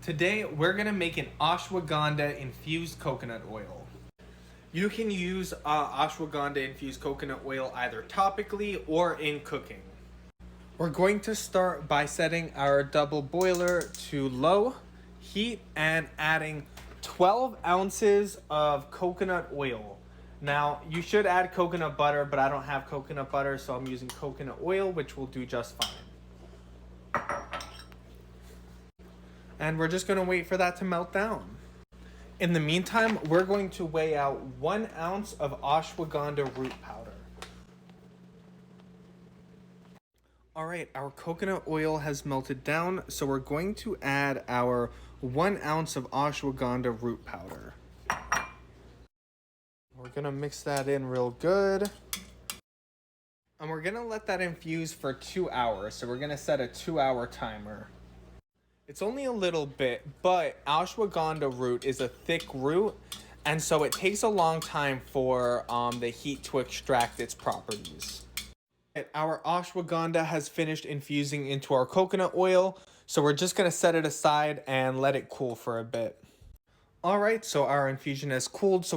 Today, we're gonna make an ashwagandha infused coconut oil. You can use ashwagandha infused coconut oil either topically or in cooking. We're going to start by setting our double boiler to low heat and adding 12 ounces of coconut oil. Now, you should add coconut butter, but I don't have coconut butter, so I'm using coconut oil, which will do just fine. And we're just going to wait for that to melt down. In the meantime, we're going to weigh out 1 ounce of ashwagandha root powder. Alright, our coconut oil has melted down, so we're going to add our 1 ounce of ashwagandha root powder. We're going to mix that in real good. And we're going to let that infuse for 2 hours, so we're going to set a 2-hour timer. It's only a little bit, but ashwagandha root is a thick root, and so it takes a long time for the heat to extract its properties. Our ashwagandha has finished infusing into our coconut oil, so we're just going to set it aside and let it cool for a bit. Alright, so our infusion has cooled, so